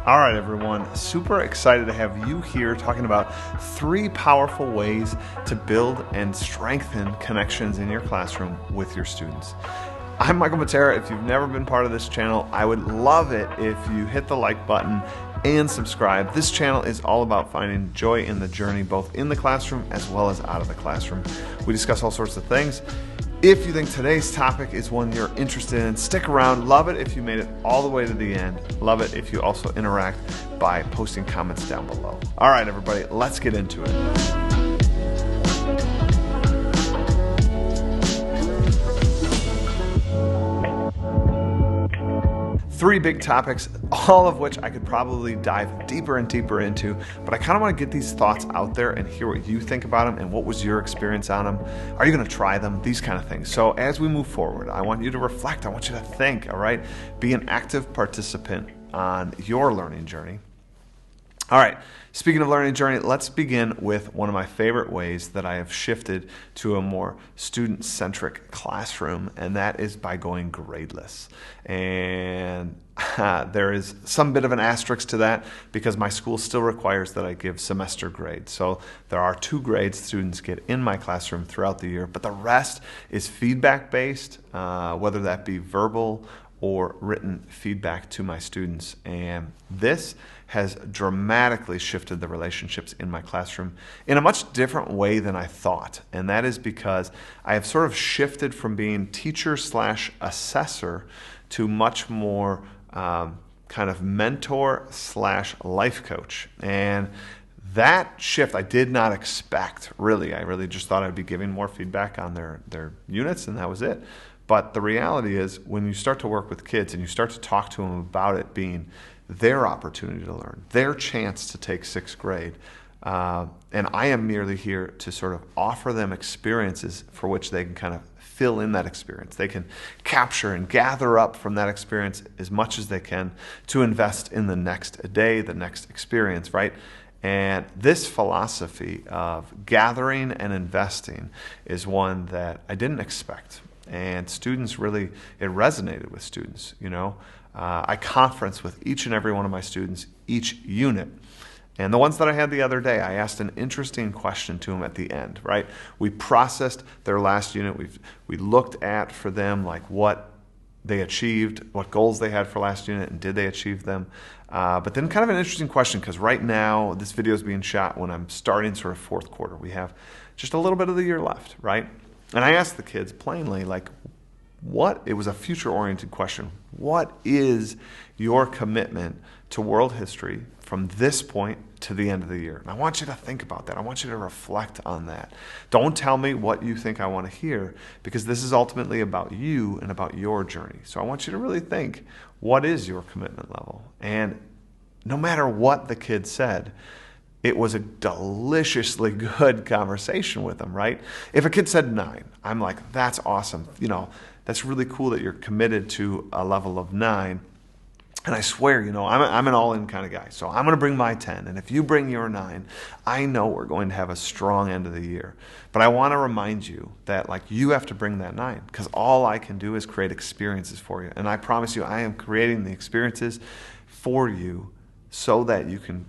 All right, everyone, super excited to have you here talking about 3 powerful ways to build and strengthen connections in your classroom with your students. I'm mrmatera. If you've never been part of this channel, I would love it if you hit the like button and subscribe. This channel is all about finding joy in the journey, both in the classroom as well as out of the classroom. We discuss all sorts of things. If you think today's topic is one you're interested in, stick around. Love it if you made it all the way to the end. Love it if you also interact by posting comments down below. All right, everybody, let's get into it. 3 big topics, all of which I could probably dive deeper and deeper into, but I kind of want to get these thoughts out there and hear what you think about them and what was your experience on them. Are you going to try them? These kind of things. So as we move forward, I want you to reflect. I want you to think, all right? Be an active participant on your learning journey. All right, speaking of learning journey, let's begin with one of my favorite ways that I have shifted to a more student-centric classroom, and that is by going gradeless. And there is some bit of an asterisk to that because my school still requires that I give semester grades. So there are 2 grades students get in my classroom throughout the year, but the rest is feedback-based, whether that be verbal or written feedback to my students. And this has dramatically shifted the relationships in my classroom in a much different way than I thought. And that is because I have sort of shifted from being teacher/assessor to much more kind of mentor/life coach. And that shift I did not expect, really. I really just thought I'd be giving more feedback on their units, and that was it. But the reality is, when you start to work with kids and you start to talk to them about it being their opportunity to learn, their chance to take 6th grade, and I am merely here to sort of offer them experiences for which they can kind of fill in that experience. They can capture and gather up from that experience as much as they can to invest in the next day, the next experience, right? And this philosophy of gathering and investing is one that I didn't expect. And students really, it resonated with students, you know. I conference with each and every one of my students, each unit. And the ones that I had the other day, I asked an interesting question to them at the end, right? We processed their last unit. We looked at for them like what they achieved, what goals they had for last unit, and did they achieve them? But then kind of an interesting question, because right now this video is being shot when I'm starting sort of 4th quarter. We have just a little bit of the year left, right? And I asked the kids plainly, like, it was a future-oriented question. What is your commitment to world history from this point to the end of the year? And I want you to think about that. I want you to reflect on that. Don't tell me what you think I want to hear, because this is ultimately about you and about your journey. So I want you to really think, what is your commitment level? And no matter what the kid said, it was a deliciously good conversation with them, right? If a kid said 9, I'm like, that's awesome. You know, that's really cool that you're committed to a level of 9. And I swear, you know, I'm an all-in kind of guy. So I'm going to bring my 10. And if you bring your 9, I know we're going to have a strong end of the year. But I want to remind you that, like, you have to bring that 9, because all I can do is create experiences for you. And I promise you, I am creating the experiences for you so that you can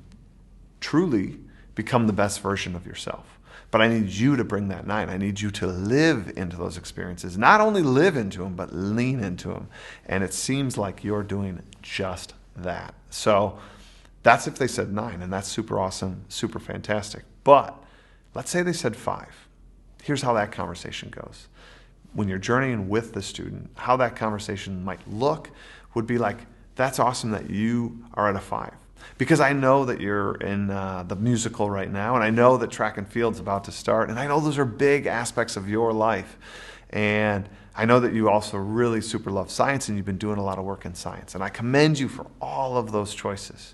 truly become the best version of yourself. But I need you to bring that 9. I need you to live into those experiences. Not only live into them, but lean into them. And it seems like you're doing just that. So that's if they said 9, and that's super awesome, super fantastic. But let's say they said 5. Here's how that conversation goes. When you're journeying with the student, how that conversation might look would be like, that's awesome that you are at a 5. Because I know that you're in the musical right now, and I know that track and field's about to start, and I know those are big aspects of your life. And I know that you also really super love science, and you've been doing a lot of work in science. And I commend you for all of those choices.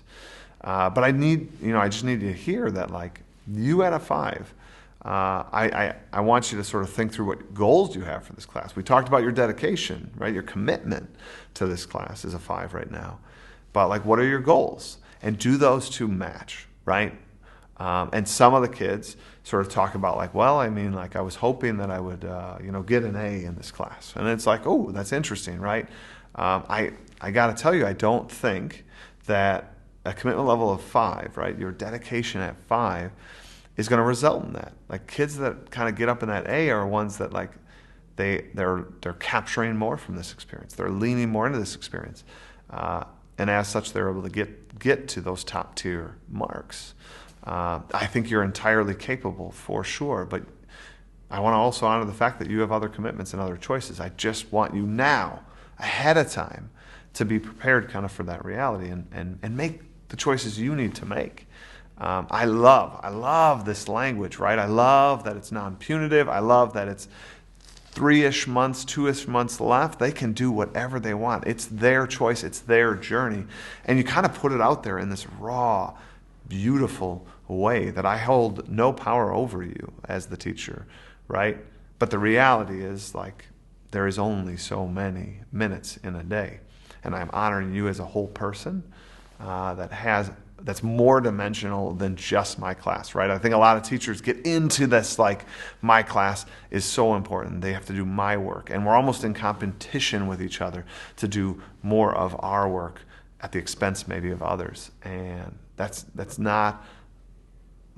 But I just need you to hear that, like, you at a 5, I want you to sort of think through what goals you have for this class. We talked about your dedication, right? Your commitment to this class is a 5 right now. But, like, what are your goals? And do those 2 match, right? And some of the kids sort of talk about, like, well, I mean, like, I was hoping that I would, get an A in this class. And it's like, oh, that's interesting, right? I got to tell you, I don't think that a commitment level of 5, right? Your dedication at 5 is going to result in that. Like kids that kind of get up in that A are ones that like they're capturing more from this experience. They're leaning more into this experience, and as such, they're able to get to those top tier marks. I think you're entirely capable for sure, but I want to also honor the fact that you have other commitments and other choices. I just want you now, ahead of time, to be prepared kind of for that reality and make the choices you need to make. I love this language, right? I love that it's non-punitive. I love that it's 3-ish months, 2-ish months left. They can do whatever they want. It's their choice. It's their journey. And you kind of put it out there in this raw, beautiful way that I hold no power over you as the teacher, right? But the reality is, like, there is only so many minutes in a day. And I'm honoring you as a whole person that's more dimensional than just my class, right? I think a lot of teachers get into this, like, my class is so important. They have to do my work. And we're almost in competition with each other to do more of our work at the expense maybe of others. And that's not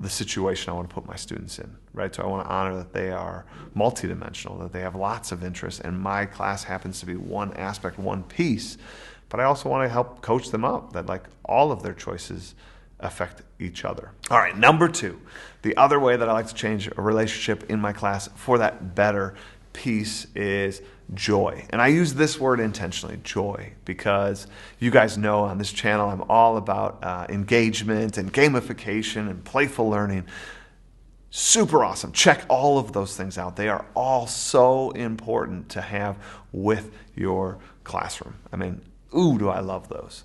the situation I want to put my students in, right? So I want to honor that they are multidimensional, that they have lots of interests, and my class happens to be one aspect, one piece. But I also want to help coach them up, that like all of their choices affect each other. All right, number 2, the other way that I like to change a relationship in my class for that better piece is joy. And I use this word intentionally, joy, because you guys know on this channel I'm all about engagement and gamification and playful learning. Super awesome. Check all of those things out. They are all so important to have with your classroom. I mean, ooh, do I love those.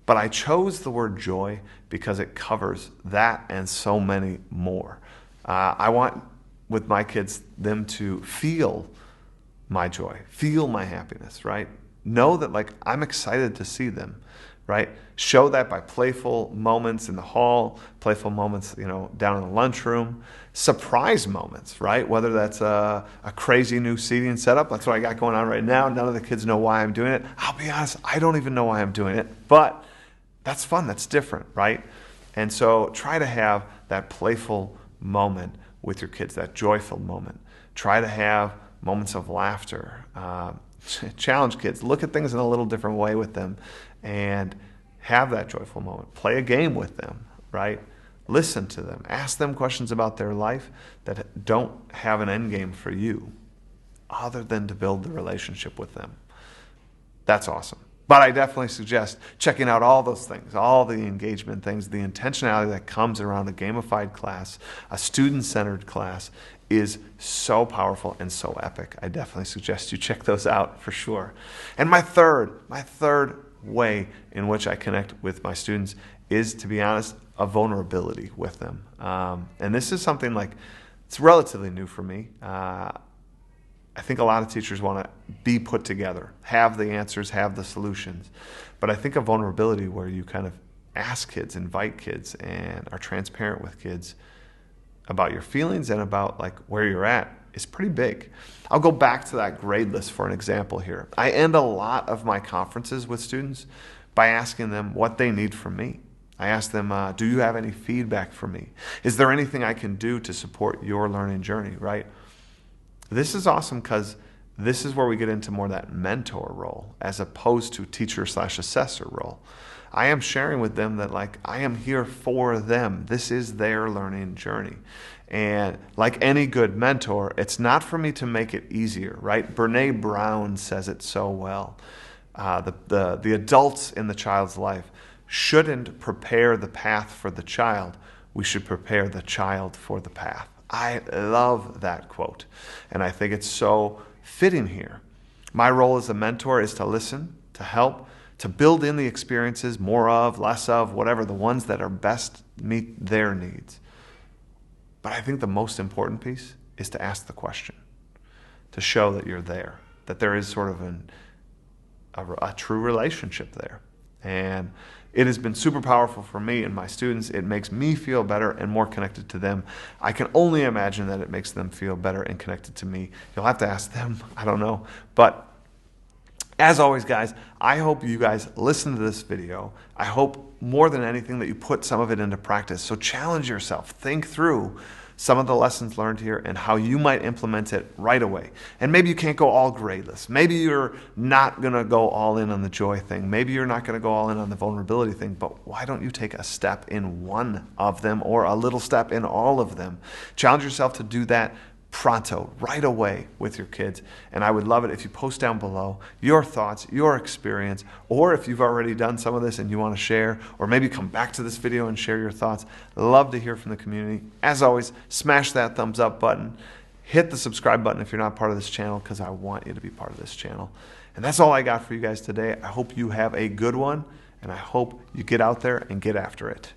But I chose the word joy because it covers that and so many more. I want, with my kids, them to feel my joy, feel my happiness, right? Know that, like, I'm excited to see them, right? Show that by playful moments in the hall, playful moments, down in the lunchroom, surprise moments, right? Whether that's a crazy new seating setup, that's what I got going on right now. None of the kids know why I'm doing it. I'll be honest, I don't even know why I'm doing it, but that's fun, that's different, right? And so try to have that playful moment with your kids, that joyful moment. Try to have moments of laughter. Challenge kids. Look at things in a little different way with them and have that joyful moment. Play a game with them, right? Listen to them. Ask them questions about their life that don't have an end game for you other than to build the relationship with them. That's awesome. But I definitely suggest checking out all those things, all the engagement things, the intentionality that comes around a gamified class, a student-centered class is so powerful and so epic. I definitely suggest you check those out for sure. And my third way in which I connect with my students is, to be honest, a vulnerability with them. And this is something like, it's relatively new for me. I think a lot of teachers want to be put together, have the answers, have the solutions. But I think a vulnerability where you kind of ask kids, invite kids, and are transparent with kids about your feelings and about like where you're at is pretty big. I'll go back to that Gradeless for an example here. I end a lot of my conferences with students by asking them what they need from me. I ask them, do you have any feedback for me? Is there anything I can do to support your learning journey, right? This is awesome because this is where we get into more that mentor role as opposed to teacher/assessor role. I am sharing with them that, like, I am here for them. This is their learning journey. And like any good mentor, it's not for me to make it easier, right? Brene Brown says it so well. The adults in the child's life shouldn't prepare the path for the child. We should prepare the child for the path. I love that quote, and I think it's so fitting here. My role as a mentor is to listen, to help, to build in the experiences, more of, less of, whatever, the ones that are best meet their needs. But I think the most important piece is to ask the question, to show that you're there, that there is sort of a true relationship there. And it has been super powerful for me and my students. It makes me feel better and more connected to them. I can only imagine that it makes them feel better and connected to me. You'll have to ask them. I don't know. But As always, guys, I hope you guys listen to this video. I hope more than anything that you put some of it into practice. So challenge yourself. Think through some of the lessons learned here and how you might implement it right away. And maybe you can't go all gradeless. Maybe you're not going to go all in on the joy thing. Maybe you're not going to go all in on the vulnerability thing. But why don't you take a step in one of them or a little step in all of them? Challenge yourself to do that pronto, right away with your kids. And I would love it if you post down below your thoughts, your experience, or if you've already done some of this and you want to share, or maybe come back to this video and share your thoughts. Love to hear from the community. As always, smash that thumbs up button. Hit the subscribe button if you're not part of this channel, because I want you to be part of this channel. And that's all I got for you guys today. I hope you have a good one, and I hope you get out there and get after it.